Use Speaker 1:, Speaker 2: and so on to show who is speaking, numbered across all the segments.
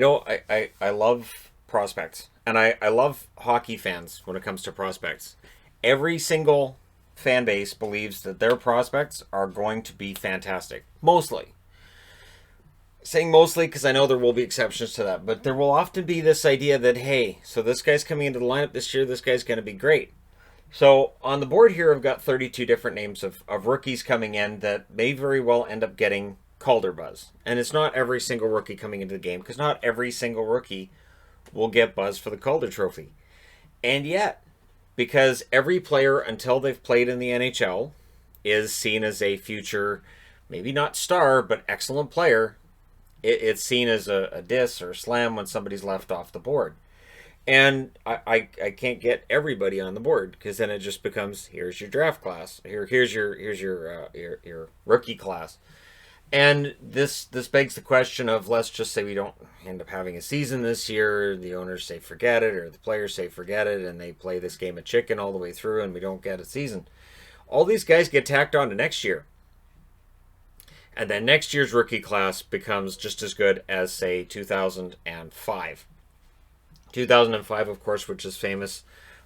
Speaker 1: I love prospects, and I love hockey fans when it comes to prospects. Every single fan base believes that their prospects are going to be fantastic. Mostly. Saying mostly because I know there will be exceptions to that, but there will often be this idea that, hey, so this guy's coming into the lineup this year, this guy's going to be great. So on the board here, I've got 32 different names of rookies coming in that may very well end up getting Calder buzz. And it's not every single rookie coming into the game, because not every single rookie will get buzz for the Calder trophy. And yet, because every player until they've played in the NHL is seen as a future, maybe not star, but excellent player, it's seen as a diss or a slam when somebody's left off the board. And I can't get everybody on the board, because then it just becomes, here's your draft class, here's your rookie class. And this begs the question of, let's just say we don't end up having a season this year, the owners say forget it, or the players say forget it, and they play this game of chicken all the way through and we don't get a season. All these guys get tacked on to next year. And then next year's rookie class becomes just as good as, say, 2005. 2005, of course, which is famous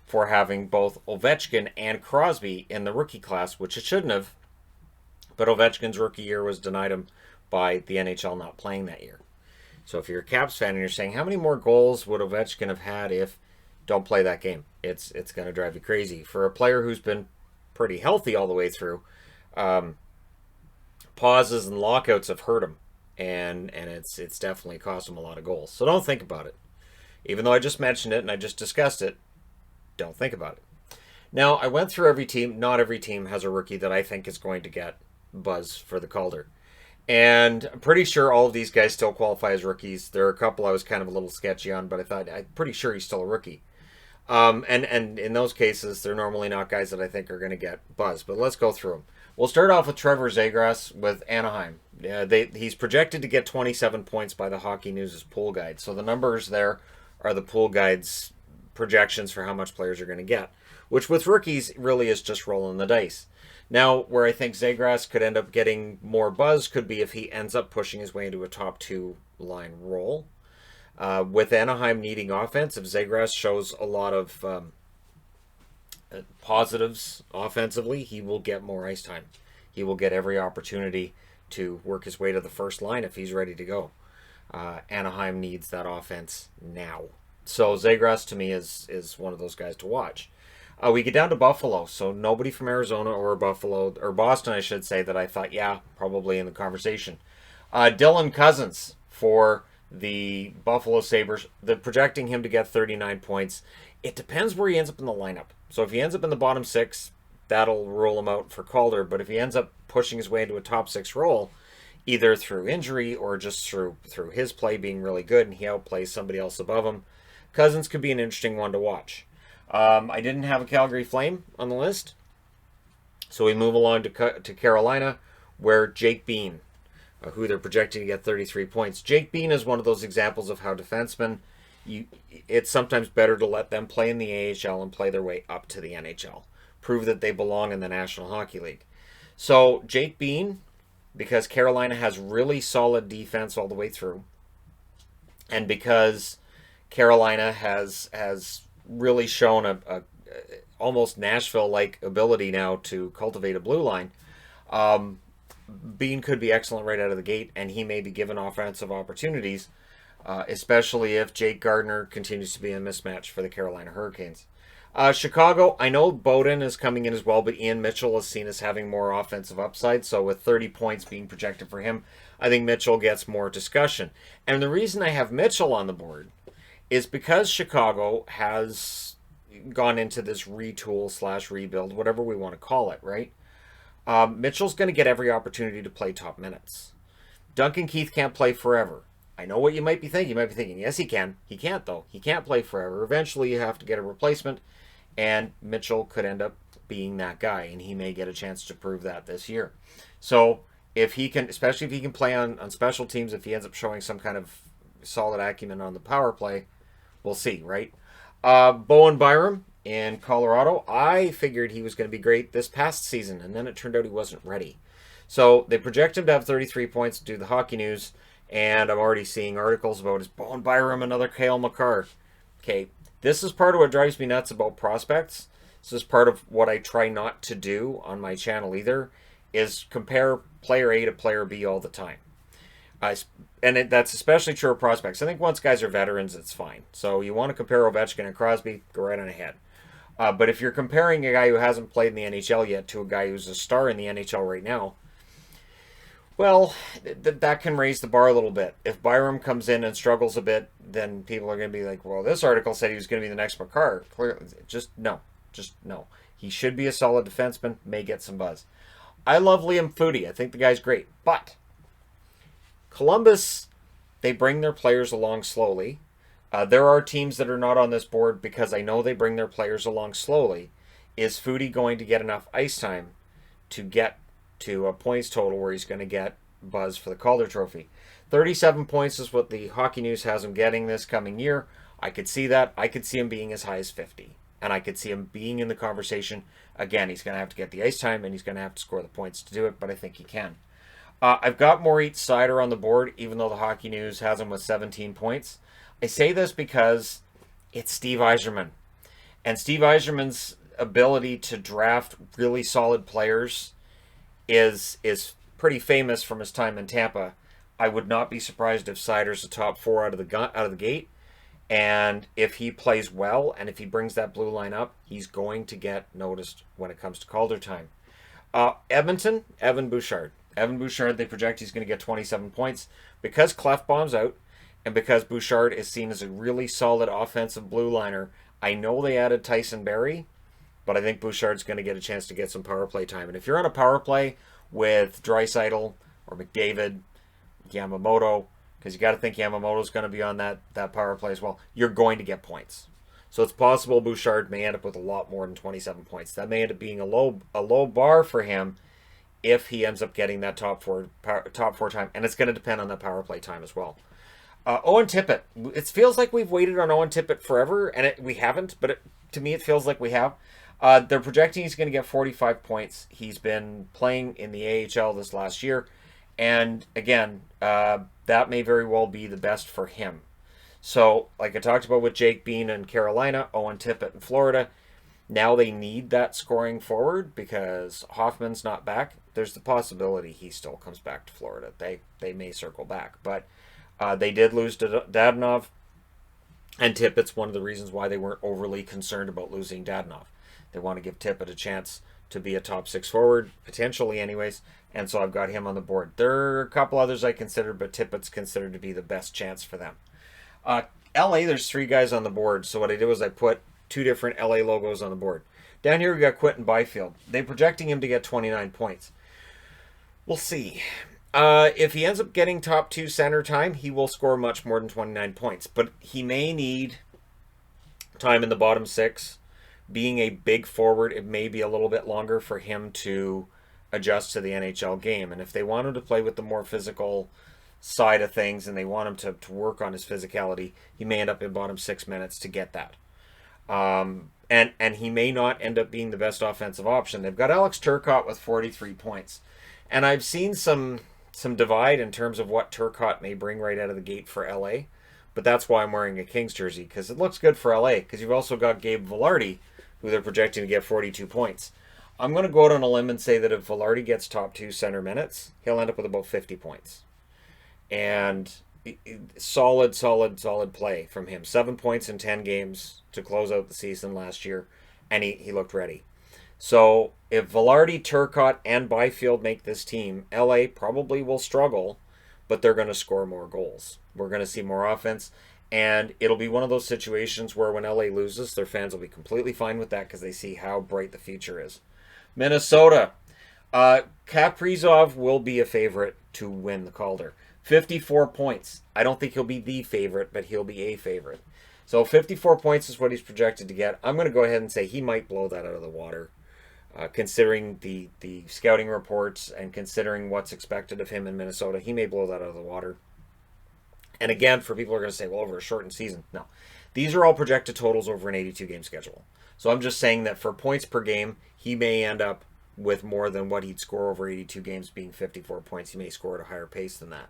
Speaker 1: for having both Ovechkin and Crosby in the rookie class, which it shouldn't have. But Ovechkin's rookie year was denied him by the NHL not playing that year. So if you're a Caps fan and you're saying, how many more goals would Ovechkin have had if don't play that game? It's going to drive you crazy. For a player who's been pretty healthy all the way through, pauses and lockouts have hurt him. And it's definitely cost him a lot of goals. So don't think about it. Even though I just mentioned it and I just discussed it, don't think about it. Now, I went through every team. Not every team has a rookie that I think is going to get buzz for the Calder. And I'm pretty sure all of these guys still qualify as rookies. There are a couple I was kind of a little sketchy on, but I'm pretty sure he's still a rookie. And in those cases, they're normally not guys that I think are going to get buzz. But let's go through them. We'll start off with Trevor Zegras with Anaheim. He's projected to get 27 points by the Hockey News' pool guide. So the numbers there are the pool guide's projections for how much players are going to get, which with rookies really is just rolling the dice. Now, where I think Zegras could end up getting more buzz could be if he ends up pushing his way into a top two line role. With Anaheim needing offense, if Zegras shows a lot of positives offensively, he will get more ice time. He will get every opportunity to work his way to the first line if he's ready to go. Anaheim needs that offense now. So Zegras to me is one of those guys to watch. We get down to Buffalo, so nobody from Arizona or Buffalo, or Boston, I should say, that I thought, yeah, probably in the conversation. Dylan Cousins for the Buffalo Sabres. They're projecting him to get 39 points. It depends where he ends up in the lineup. So if he ends up in the bottom six, that'll rule him out for Calder. But if he ends up pushing his way into a top six role, either through injury or just through his play being really good and he outplays somebody else above him, Cousins could be an interesting one to watch. I didn't have a Calgary Flame on the list, so we move along to Carolina, where Jake Bean, who they're projecting to get 33 points. Jake Bean is one of those examples of how defensemen, it's sometimes better to let them play in the AHL and play their way up to the NHL, prove that they belong in the National Hockey League. So Jake Bean, because Carolina has really solid defense all the way through, and because Carolina has really shown a almost Nashville-like ability now to cultivate a blue line, Bean could be excellent right out of the gate, and he may be given offensive opportunities, especially if Jake Gardiner continues to be a mismatch for the Carolina Hurricanes. Chicago, I know Bowden is coming in as well, but Ian Mitchell is seen as having more offensive upside, so with 30 points being projected for him, I think Mitchell gets more discussion. And the reason I have Mitchell on the board is because Chicago has gone into this retool / rebuild, whatever we want to call it, right? Mitchell's going to get every opportunity to play top minutes. Duncan Keith can't play forever. I know what you might be thinking. You might be thinking, yes, he can. He can't, though. He can't play forever. Eventually, you have to get a replacement, and Mitchell could end up being that guy, and he may get a chance to prove that this year. So if he can, especially if he can play on special teams, if he ends up showing some kind of solid acumen on the power play, we'll see, right? Bowen Byram in Colorado, I figured he was going to be great this past season, and then it turned out he wasn't ready. So they project him to have 33 points due to the Hockey News, And I'm already seeing articles about is Bowen Byram another Cale Makar. Okay, this is part of what drives me nuts about prospects. This is part of what I try not to do on my channel either, is compare player A to player B all the time. That's especially true of prospects. I think once guys are veterans, it's fine. So you want to compare Ovechkin and Crosby, go right on ahead. But if you're comparing a guy who hasn't played in the NHL yet to a guy who's a star in the NHL right now, well, that can raise the bar a little bit. If Byram comes in and struggles a bit, then people are going to be like, well, this article said he was going to be the next Makar. Clearly, just no. He should be a solid defenseman, may get some buzz. I love Liam Foudy. I think the guy's great. But Columbus, they bring their players along slowly. There are teams that are not on this board because I know they bring their players along slowly. Is Foudy going to get enough ice time to get to a points total where he's going to get buzz for the Calder Trophy? 37 points is what the Hockey News has him getting this coming year. I could see that. I could see him being as high as 50. And I could see him being in the conversation. Again, he's going to have to get the ice time and he's going to have to score the points to do it, but I think he can. I've got Moritz Seider on the board, even though the Hockey News has him with 17 points. I say this because it's Steve Yzerman. And Steve Yzerman's ability to draft really solid players is pretty famous from his time in Tampa. I would not be surprised if Seider's a top 4 out of the gate. And if he plays well and if he brings that blue line up, he's going to get noticed when it comes to Calder time. Edmonton, Evan Bouchard. Evan Bouchard, they project he's going to get 27 points. Because Clefbaum's out and because Bouchard is seen as a really solid offensive blue liner, I know they added Tyson Barrie, but I think Bouchard's going to get a chance to get some power play time. And if you're on a power play with Draisaitl or McDavid, Yamamoto, because you got to think Yamamoto's going to be on that power play as well, you're going to get points. So it's possible Bouchard may end up with a lot more than 27 points. That may end up being a low bar for him if he ends up getting that top four time, and it's going to depend on the power play time as well. Owen Tippett. It feels like we've waited on Owen Tippett forever, and we haven't, but to me it feels like we have. They're projecting he's going to get 45 points. He's been playing in the AHL this last year, and again, that may very well be the best for him. So, like I talked about with Jake Bean in Carolina, Owen Tippett in Florida, now they need that scoring forward because Hoffman's not back. There's the possibility he still comes back to Florida. They may circle back, but they did lose to Dadonov, and Tippett's one of the reasons why they weren't overly concerned about losing Dadonov. They want to give Tippett a chance to be a top 6 forward, potentially anyways, and so I've got him on the board. There are a couple others I consider, but Tippett's considered to be the best chance for them. LA, there's 3 guys on the board, so what I did was I put 2 different LA logos on the board. Down here we got Quentin Byfield. They're projecting him to get 29 points. We'll see. If he ends up getting top 2 center time, he will score much more than 29 points, but he may need time in the bottom 6. Being a big forward, it may be a little bit longer for him to adjust to the NHL game, and if they want him to play with the more physical side of things and they want him to work on his physicality, he may end up in bottom 6 minutes to get that. And he may not end up being the best offensive option. They've got Alex Turcotte with 43 points. And I've seen some divide in terms of what Turcotte may bring right out of the gate for LA. But that's why I'm wearing a Kings jersey, because it looks good for LA. Because you've also got Gabe Vilardi, who they're projecting to get 42 points. I'm going to go out on a limb and say that if Vilardi gets top 2 center minutes, he'll end up with about 50 points. And solid play from him. 7 points in 10 games to close out the season last year, and he looked ready. So if Vilardi, Turcotte, and Byfield make this team, LA probably will struggle, but they're going to score more goals. We're going to see more offense, and it'll be one of those situations where when LA loses, their fans will be completely fine with that because they see how bright the future is. Minnesota. Kaprizov will be a favorite to win the Calder. 54 points. I don't think he'll be the favorite, but he'll be a favorite. So 54 points is what he's projected to get. I'm going to go ahead and say he might blow that out of the water. Considering the scouting reports and considering what's expected of him in Minnesota, he may blow that out of the water. And again, for people who are going to say, well, over a shortened season. No. These are all projected totals over an 82-game schedule. So I'm just saying that for points per game, he may end up with more than what he'd score over 82 games being 54 points. He may score at a higher pace than that.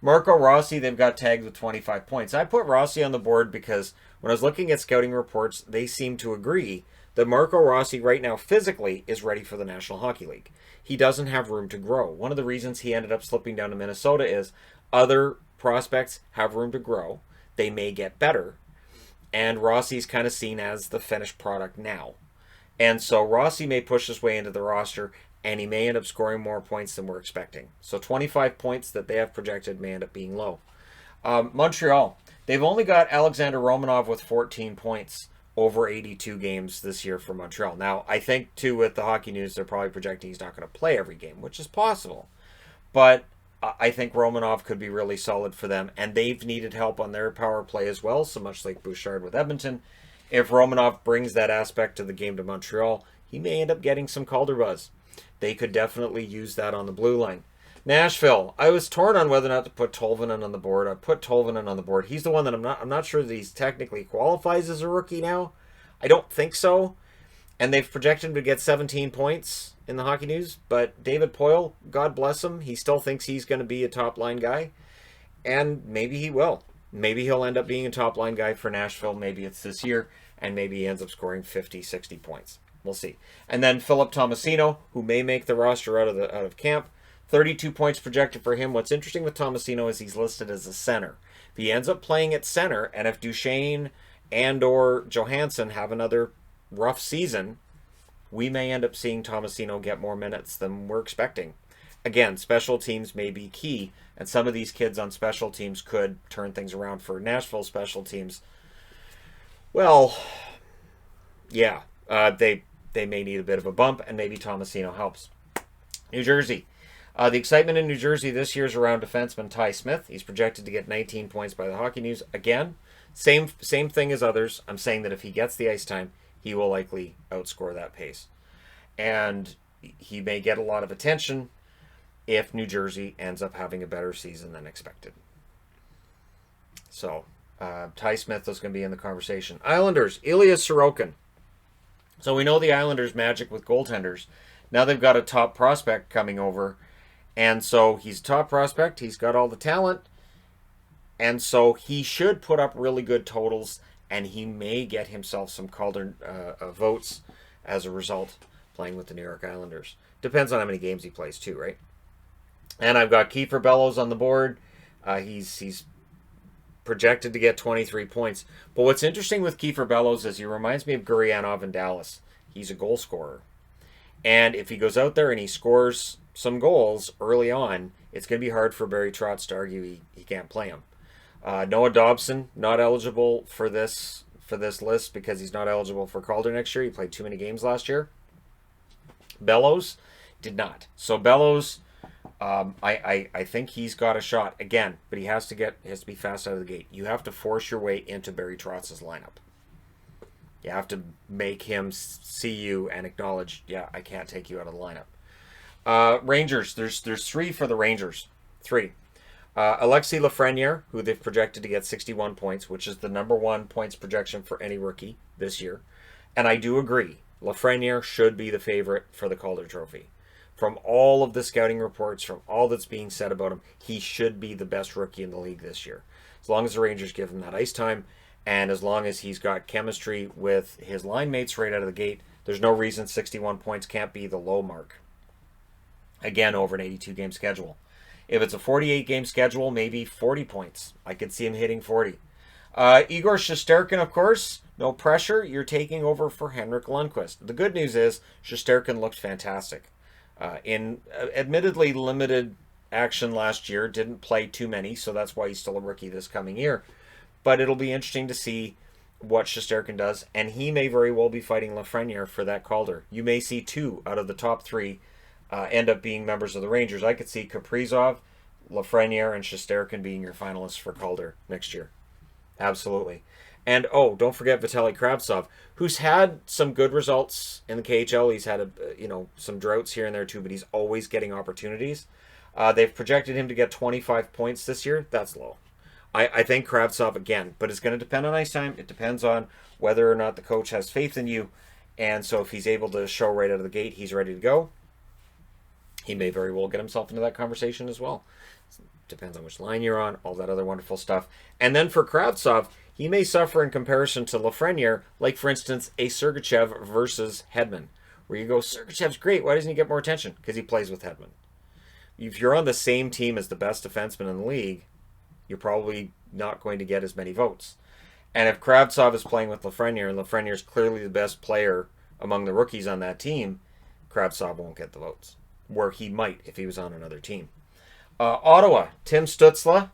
Speaker 1: Marco Rossi, they've got tagged with 25 points. I put Rossi on the board because when I was looking at scouting reports, they seem to agree that Marco Rossi right now physically is ready for the National Hockey League. He doesn't have room to grow. One of the reasons he ended up slipping down to Minnesota is other prospects have room to grow. They may get better. And Rossi's kind of seen as the finished product now. And so Rossi may push his way into the roster, and he may end up scoring more points than we're expecting. So 25 points that they have projected may end up being low. Montreal, they've only got Alexander Romanov with 14 points over 82 games this year for Montreal. Now, I think, too, with the Hockey News, they're probably projecting he's not going to play every game, which is possible. But I think Romanov could be really solid for them, and they've needed help on their power play as well, so much like Bouchard with Edmonton. If Romanov brings that aspect of the game to Montreal, he may end up getting some Calder buzz. They could definitely use that on the blue line. Nashville, I was torn on whether or not to put Tolvanen on the board. I put Tolvanen on the board. He's the one that I'm not sure that he's technically qualifies as a rookie now. I don't think so. And they've projected him to get 17 points in the Hockey News. But David Poile, God bless him, he still thinks he's going to be a top-line guy. And maybe he will. Maybe he'll end up being a top-line guy for Nashville. Maybe it's this year. And maybe he ends up scoring 50, 60 points. We'll see. And then Philip Tomasino, who may make the roster out of camp. 32 points projected for him. What's interesting with Tomasino is he's listed as a center. If he ends up playing at center, and if Duchesne and or Johansson have another rough season, we may end up seeing Tomasino get more minutes than we're expecting. Again, special teams may be key, and some of these kids on special teams could turn things around for Nashville special teams. Well, yeah, they may need a bit of a bump, and maybe Tomasino helps. New Jersey. The excitement in New Jersey this year is around defenseman Ty Smith. He's projected to get 19 points by the Hockey News. Again, same thing as others. I'm saying that if he gets the ice time, he will likely outscore that pace. And he may get a lot of attention if New Jersey ends up having a better season than expected. So, Ty Smith is going to be in the conversation. Islanders, Ilya Sorokin. So we know the Islanders' magic with goaltenders. Now they've got a top prospect coming over. And so he's a top prospect. He's got all the talent. And so he should put up really good totals. And he may get himself some Calder votes as a result playing with the New York Islanders. Depends on how many games he plays too, right? And I've got Kiefer Bellows on the board. He's projected to get 23 points. But what's interesting with Kiefer Bellows is he reminds me of Gurianov in Dallas. He's a goal scorer. And if he goes out there and he scores some goals early on, it's going to be hard for Barry Trotz to argue he can't play him. Noah Dobson, not eligible for this list because he's not eligible for Calder next year. He played too many games last year. Bellows did not. So Bellows, I think he's got a shot again, but he has to be fast out of the gate. You have to force your way into Barry Trotz's lineup. You have to make him see you and acknowledge, yeah, I can't take you out of the lineup. Rangers, there's three for the Rangers. Three. Alexis Lafreniere, who they've projected to get 61 points, which is the number one points projection for any rookie this year. And I do agree, Lafreniere should be the favorite for the Calder Trophy. From all of the scouting reports, from all that's being said about him, he should be the best rookie in the league this year. As long as the Rangers give him that ice time, and as long as he's got chemistry with his line mates right out of the gate, there's no reason 61 points can't be the low mark. Again, over an 82-game schedule. If it's a 48-game schedule, maybe 40 points. I could see him hitting 40. Igor Shesterkin, of course, no pressure. You're taking over for Henrik Lundqvist. The good news is Shesterkin looked fantastic. In admittedly limited action last year, didn't play too many, so that's why he's still a rookie this coming year. But it'll be interesting to see what Shesterkin does, and he may very well be fighting Lafreniere for that Calder. You may see two out of the top three end up being members of the Rangers. I could see Kaprizov, Lafreniere, and Shesterkin being your finalists for Calder next year. Absolutely. And, don't forget Vitaly Kravtsov, who's had some good results in the KHL. He's had some droughts here and there too, but he's always getting opportunities. They've projected him to get 25 points this year. That's low. I think Kravtsov again, but it's going to depend on ice time. It depends on whether or not the coach has faith in you. And so if he's able to show right out of the gate he's ready to go, he may very well get himself into that conversation as well. Depends on which line you're on, all that other wonderful stuff. And then for Kravtsov, he may suffer in comparison to Lafreniere, like, for instance, a Sergachev versus Hedman, where you go, Sergachev's great, why doesn't he get more attention? Because he plays with Hedman. If you're on the same team as the best defenseman in the league, you're probably not going to get as many votes. And if Kravtsov is playing with Lafreniere, and Lafreniere is clearly the best player among the rookies on that team, Kravtsov won't get the votes, where he might if he was on another team. Ottawa, Tim Stützle.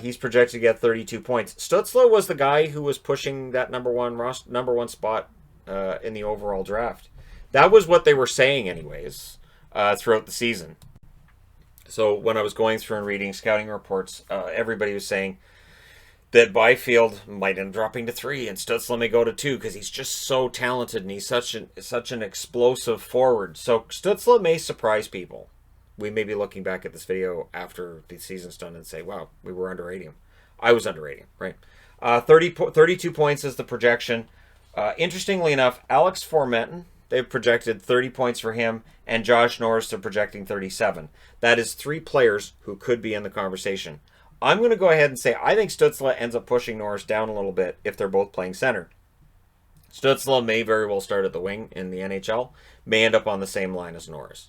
Speaker 1: He's projected to get 32 points. Stützle was the guy who was pushing that number one spot in the overall draft. That was what they were saying anyways throughout the season. So when I was going through and reading scouting reports, everybody was saying that Byfield might end up dropping to 3 and Stützle may go to 2 because he's just so talented and he's such an explosive forward. So Stützle may surprise people. We may be looking back at this video after the season's done and say, wow, we were underrating him. I was underrating him, right? 32 points is the projection. Interestingly enough, Alex Formenton, they've projected 30 points for him, and Josh Norris, they're projecting 37. That is 3 players who could be in the conversation. I'm going to go ahead and say I think Stützle ends up pushing Norris down a little bit if they're both playing center. Stützle may very well start at the wing in the NHL, may end up on the same line as Norris.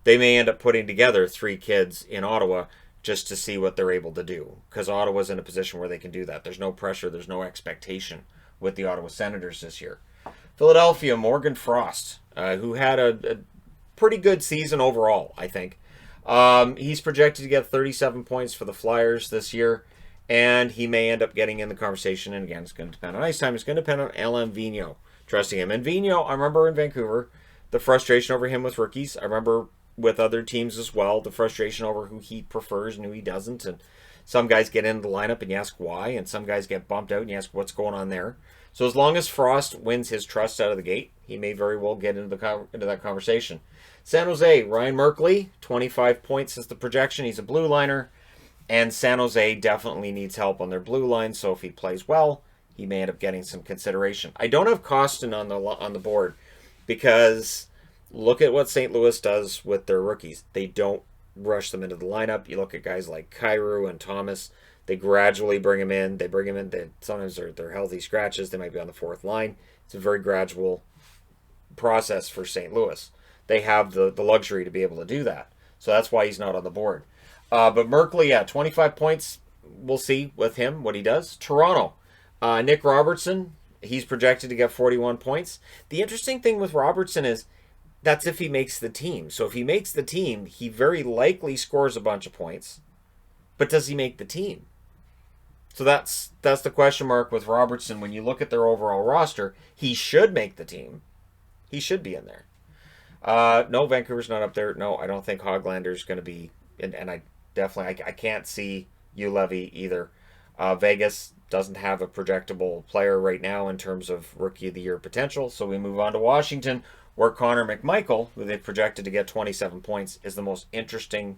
Speaker 1: They may end up putting together 3 kids in Ottawa just to see what they're able to do, because Ottawa's in a position where they can do that. There's no pressure, there's no expectation with the Ottawa Senators this year. Philadelphia, Morgan Frost, who had a pretty good season overall, I think. He's projected to get 37 points for the Flyers this year, and he may end up getting in the conversation. And again, it's going to depend on ice time. It's going to depend on Alain Vigneault, trusting him. And Vigneault, I remember in Vancouver, the frustration over him with rookies. I remember with other teams as well, the frustration over who he prefers and who he doesn't. And some guys get into the lineup and you ask why, and some guys get bumped out and you ask what's going on there. So as long as Frost wins his trust out of the gate, he may very well get into that conversation. San Jose, Ryan Merkley, 25 points is the projection. He's a blue liner, and San Jose definitely needs help on their blue line, so if he plays well, he may end up getting some consideration. I don't have Costin on the board because look at what St. Louis does with their rookies. They don't rush them into the lineup. You look at guys like Kyrou and Thomas. They gradually bring them in. They bring them in. Sometimes they're healthy scratches. They might be on the 4th line. It's a very gradual process for St. Louis. They have the luxury to be able to do that. So that's why he's not on the board. But Merkley, 25 points. We'll see with him what he does. Toronto, Nick Robertson, he's projected to get 41 points. The interesting thing with Robertson is that's if he makes the team. So if he makes the team, he very likely scores a bunch of points. But does he make the team? So that's the question mark with Robertson. When you look at their overall roster, he should make the team. He should be in there. No, Vancouver's not up there. No, I don't think Hoglander's going to be, and I can't see Ulevy either. Vegas doesn't have a projectable player right now in terms of Rookie of the Year potential. So we move on to Washington, where Connor McMichael, who they've projected to get 27 points, is the most interesting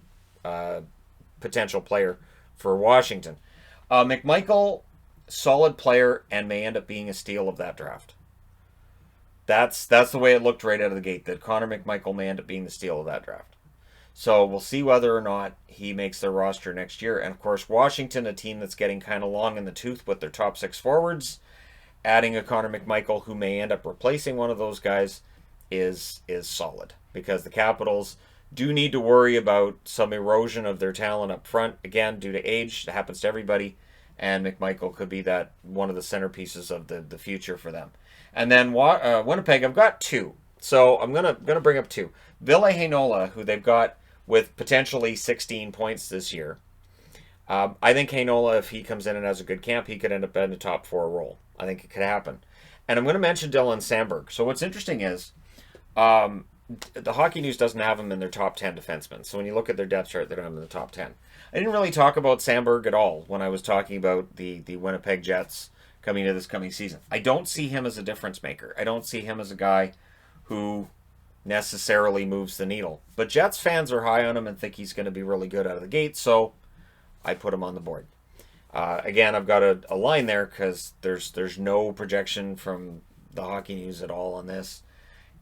Speaker 1: potential player for Washington. McMichael, solid player, and may end up being a steal of that draft. That's the way it looked right out of the gate, that Connor McMichael may end up being the steal of that draft. So we'll see whether or not he makes their roster next year. And of course, Washington, a team that's getting kind of long in the tooth with their top 6 forwards, adding a Connor McMichael who may end up replacing one of those guys is solid, because the Capitals do need to worry about some erosion of their talent up front, again, due to age. That happens to everybody, and McMichael could be that one of the centerpieces of the future for them. And then Winnipeg, I've got 2. So I'm gonna bring up 2. Ville Heinola, who they've got with potentially 16 points this year. I think Heinola, if he comes in and has a good camp, he could end up in the top 4 role. I think it could happen. And I'm going to mention Dylan Samberg. So what's interesting is the Hockey News doesn't have him in their top 10 defensemen. So when you look at their depth chart, they don't have him in the top 10. I didn't really talk about Samberg at all when I was talking about the Winnipeg Jets coming into this coming season. I don't see him as a difference maker. I don't see him as a guy who necessarily moves the needle. But Jets fans are high on him and think he's going to be really good out of the gate, so I put him on the board. Again, I've got a line there because there's no projection from the Hockey News at all on this.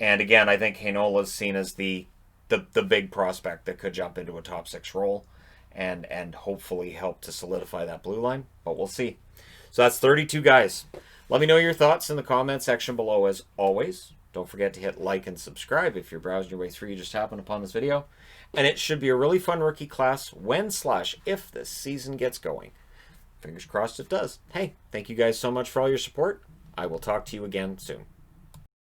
Speaker 1: And again, I think Heinola is seen as the big prospect that could jump into a top 6 role. and hopefully help to solidify that blue line. But we'll see. So that's 32 guys. Let me know your thoughts in the comment section below as always. Don't forget to hit like and subscribe if you're browsing your way through. You just happened upon this video. And it should be a really fun rookie class when/if this season gets going. Fingers crossed it does. Hey, thank you guys so much for all your support. I will talk to you again soon.